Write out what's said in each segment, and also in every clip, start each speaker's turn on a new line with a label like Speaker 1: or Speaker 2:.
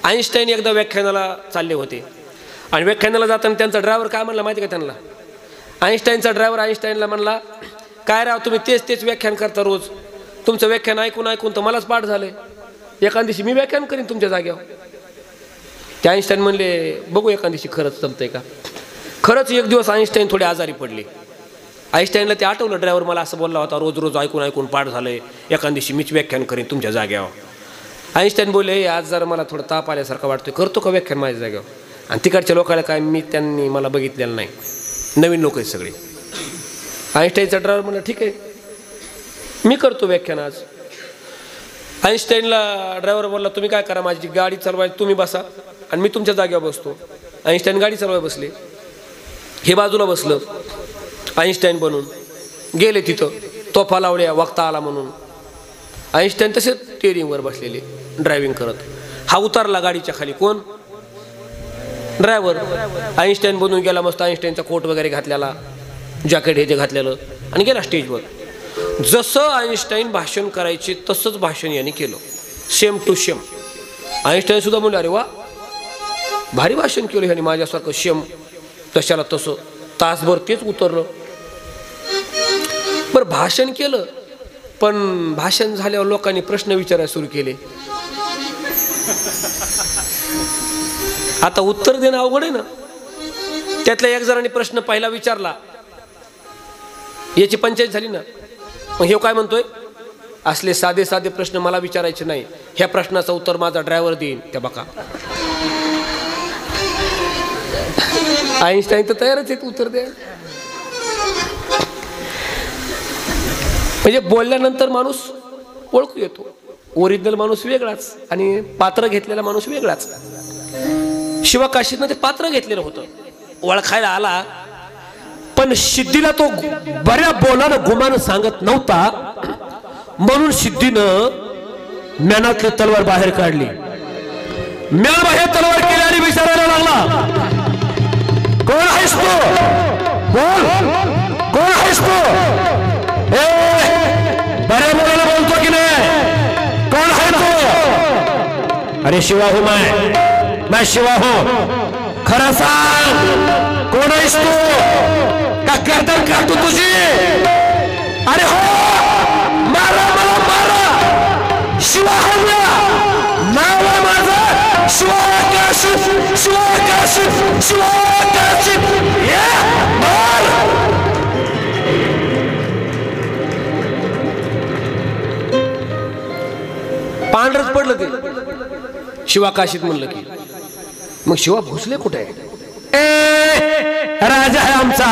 Speaker 1: Einstein एकदा व्याख्यानाला चालले होते आणि व्याख्यानाला जाताना त्यांचा ड्रायव्हर काय म्हणला माहिती का त्यांना? आईन्स्टाईनचा ड्रायव्हर आईन्स्टाईनला म्हणला, काय राव तुम्ही तेच व्याख्यान करता रोज, तुमचं व्याख्यान ऐकून तर मलाच पाठ झालंय, एखाद दिवशी मी व्याख्यान करीन तुमच्या जाग्यावर. ते आईन्स्टाईन म्हणले, बघू एखाद दिवशी खरंच जमतंय का. खरंच एक दिवस आईन्स्टाईन थोडे आजारी पडले. आईन्स्टाईनला ते आठवलं, ड्रायव्हर मला असं बोलला होता, रोज ऐकून पाठ झालंय, एखाद दिवशी मीच व्याख्यान करीन तुमच्या जाग्यावर. आईन्स्टाईन बोलले, आज जरा मला थोडं ताप आल्यासारखं वाटतोय, करतो का व्याख्यान माझ्या जाग्यावर. आणि तिकडच्या लोकांना काय त्यांनी मला बघितलेलं नाही, नवीन लोक आहेत सगळे. आईन्स्टाईनचा ड्रायव्हर म्हणला, ठीक आहे मी करतो व्याख्यान आज. आईन्स्टाईनला ड्रायव्हर बोलला, तुम्ही काय करा, माझी गाडी चालवायची तुम्ही बसा आणि मी तुमच्या जागेवर बसतो. आईन्स्टाईन गाडी चालवायला बसले, हे बाजूला बसलं. आईन्स्टाईन बनून गेले तिथं, तोफा लावल्या, वक्ता आला म्हणून. आईन्स्टाईन तसेच स्टिअरिंगवर बसलेले ड्रायव्हिंग करत. हा उतरला गाडीच्या खाली, कोण? ड्रायव्हर. आईन्स्टाईन बनून गेला, मस्त आईन्स्टाईनचा कोट वगैरे घातलेला, जॅकेट हे जे घातलेलं, आणि गेला स्टेजवर. जसं आईन्स्टाईन भाषण करायचे तसंच भाषण यांनी केलं, सेम टू सेम. आईन्स्टाईन सुद्धा म्हणले, अरे वा भारी भाषण केलं ह्याने, माझ्यासारखं सेम तशाला तसं. तासभर तेच उतरलं. बरं भाषण केलं, पण भाषण झाल्यावर लोकांनी प्रश्न विचारायला सुरू केले. आता उत्तर देणं अवघड आहे ना. त्यातल्या एक जणांनी प्रश्न पहिला विचारला, याची पंचायत झाली ना. मग हे काय म्हणतोय, असले साधे प्रश्न मला विचारायचे नाही, ह्या प्रश्नाचं उत्तर माझा ड्रायव्हर देईन. त्या बघा आईन्स्टाईन तर तयारच आहे उत्तर द्या. म्हणजे बोलल्यानंतर माणूस ओळखू येतो, ओरिजिनल माणूस वेगळाच आणि पात्र घेतलेला माणूस वेगळाच. शिवकाशीतनं ते पात्र घेतलेलं होतं, ओळखायला आला, पण सिद्धीला तो बऱ्या बोलानं गुमानं सांगत नव्हता, म्हणून सिद्धीनं म्यानातली तलवार बाहेर काढली. म्यान बाहेर तलवार केली आणि विचारायला लागला, कोण आहेस तू? बोल, कोण आहेस तू? बऱ्या बोलायला बोलतो की नाही? कोण आहे तू? अरे शिवा हूं मैं शिवा हूं. खरं सांग, कोण आहेस तू? का गर्दन काढतो तुझी? अरे हो, मारा मला मारा, शिवा हूं नाव आहे माझं, शिवाकाशित, शिवाकाशित, शिवाकाशित. मार. पांढरच पडलं ते शिवाकाशीत म्हणलं की. मग शिवा भोसले कुठे आहे? राजा आहे आमचा.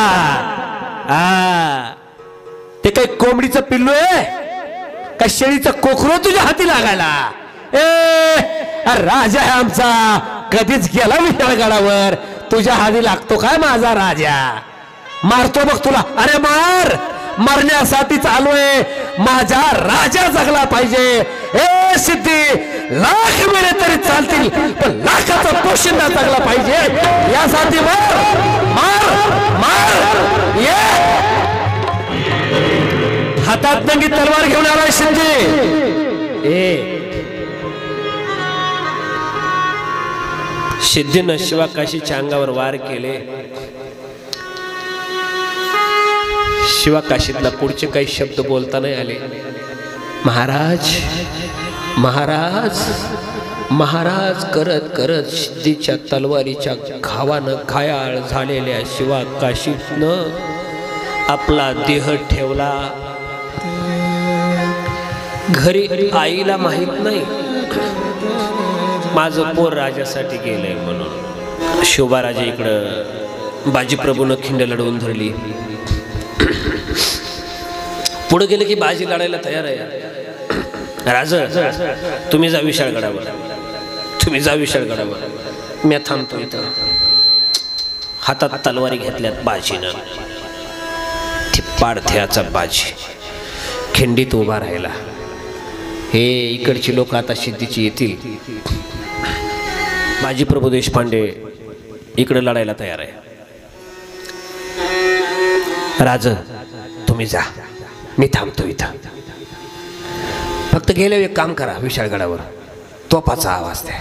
Speaker 1: ते काही कोंबडीचं पिल्लू आहे का शेळीचं कोकरू तुझ्या हाती लागायला? राजा आहे आमचा, कधीच गेला विशाळगडावर, तुझ्या हाती लागतो काय माझा राजा? मारतो बघ तुला. अरे मार, मरण्यासाठी चालूय, माझा राजा जगला पाहिजे. ए सिद्धी, लाख मेले तरी चालतील, पण लाखाचा पोशिंदा जगला पाहिजे, यासाठी मार मार मार. ये हातात नंगी तलवार घेऊन आलाय सिद्धी. सिद्धीनं शिवाकाशीच्या अंगावर वार केले. शिवाकाशीतला पुढचे काही शब्द बोलता नाही आले. महाराज महाराज महाराज करत करत सिद्धीच्या तलवारीच्या घावानं घायाळ झालेल्या शिवाकाशीतनं आपला देह ठेवला. घरी आईला माहित नाही माझं पोर राजासाठी गेलंय म्हणून. शोभाराजे इकडं बाजीप्रभूनं खिंड लढवून धरली. पुढे गेले की बाजी लढायला तयार आहे. राजा तुम्ही जा विशाळगडावर, तुम्ही जा विशाळगडावर, मी थांबतो इथं. हातात तलवारी घेतल्यात बाजीनं. ती पाडथ्याचा बाजी खिंडीत उभा राहिला. हे इकडची लोक आता सिद्धीची येतील. बाजीप्रभू देशपांडे इकडे लढायला तयार आहे. राजा तुम्ही जा, मी थांबतो इथं. फक्त गेल्यावर एक काम करा, विशाळगडावर तोफाचा आवाज द्या.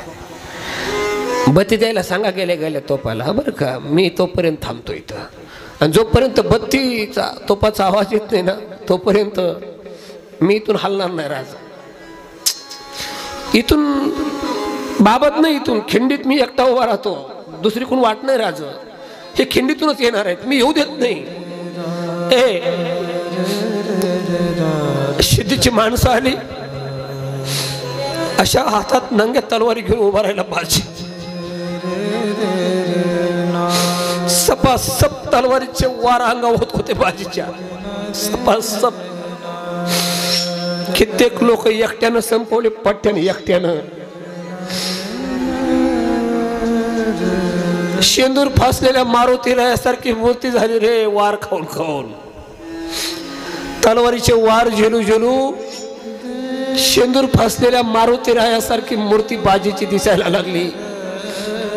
Speaker 1: बत्ती द्यायला सांगा गेल्या गेल्या तोपाला, बरं का, मी तोपर्यंत थांबतो इथं. आणि जोपर्यंत बत्तीचा तोपाचा आवाज येत नाही ना तोपर्यंत मी इथून हलणार नाही राजा. इथून बाबत नाही, इथून खिंडीत मी एकटा उभा राहतो, दुसरी कोण वाट नाही राज. हे खिंडीतूनच येणार आहेत, मी येऊ देत नाही. सिद्धीची माणसं आली, अशा हातात नंग्या तलवारी घेऊन उभा राहिला बाजी. सपासप तलवारीचे वार अंगावर होत होते बाजीच्या, सपासप. कित्येक लोक एकट्यानं संपवले, पट्ट्याने एकट्यानं. शेंदूर फासलेल्या मारुती रायासारखी मूर्ती झाली रे, वार खाऊन खाऊन. तलवारीचे वार झेलू झेलू शेंदूर फासलेल्या मारुती रायासारखी मूर्ती बाजीची दिसायला लागली.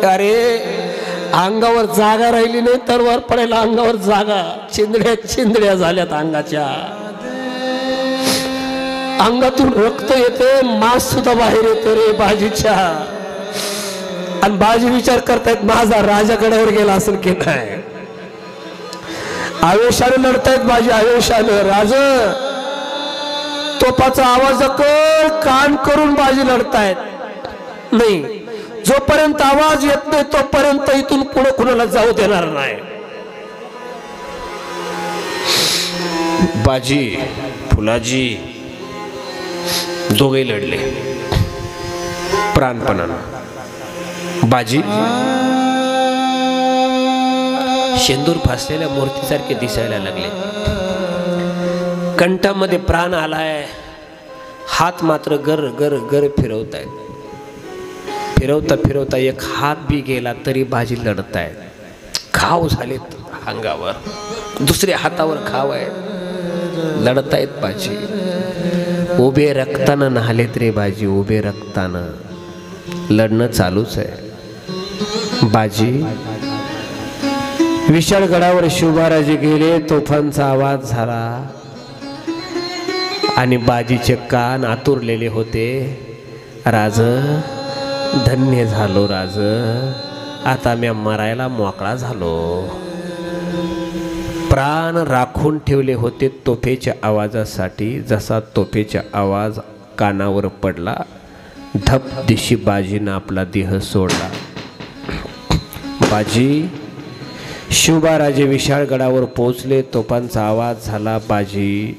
Speaker 1: अरे अंगावर जागा राहिली नाही, तलवार पडायला अंगावर जागा. चिंदड्या चिंदड्या झाल्यात अंगाच्या, अंगातून रक्त येते, मांस सुद्धा बाहेर येते रे बाजीच्या. आणि बाजी विचार करतायत माझा राजा गडावर गेला असेल की नाही. आवेशाने लढतायत बाजी, आवेशाने. राज तोपाचा आवाज कर कान करून बाजी लढतायत. नाही, जोपर्यंत आवाज येत नाही तोपर्यंत इथून पुढे कुणाला जाऊ देणार नाही. बाजी फुलाजी दोघे लढले प्राणपणानं. बाजी शेंदूर फासलेल्या मूर्तीसारखे दिसायला लागले. कंठामध्ये प्राण आलाय, हात मात्र गर गर गर फिरवतायत. फिरवता फिरवता एक हात बी गेला तरी बाजी लढतायत. घाव झालेत अंगावर, दुसऱ्या हातावर घाव आहे, लढतायत बाजी. उभे रक्तानं नाहलेत रे बाजी, उभे रक्तानं लढणं चालूच आहे. बाजी विशाळगडावर शिवबाराजे गेले, तोफांचा आवाज झाला आणि बाजीचे कान आतुरलेले होते. राज धन्य झालो राज, आता मी मरायला मोकळा झालो. प्राण राखून ठेवले होते तोफेच्या आवाजासाठी. जसा तोफेचा आवाज कानावर पडला, धप दिशी बाजीनं आपला देह सोडला. बाजी शिवबाराजे विशाळगडावर पोहोचले, तोफांचा आवाज झाला, बाजी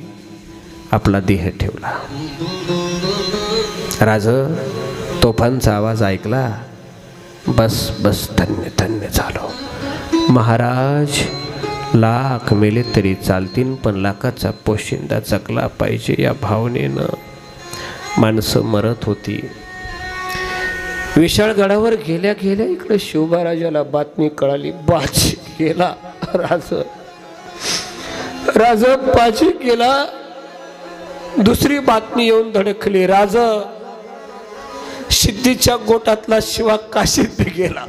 Speaker 1: आपला देह ठेवला. राज तोफांचा आवाज ऐकला, बस बस धन्य धन्य झालो. महाराज लाख मेले तरी चालतील, पण लाखाचा पोशिंदा जगला पाहिजे या भावनेनं माणसं मरत होती. विशाळगडावर गेल्या गेल्या इकडे शिवबाराजाला बातमी कळाली, बाजी गेला. राज बाजी गेला. दुसरी बातमी येऊन धडकली, राज सिद्धीच्या गोटातला शिवा काशीत बी गेला.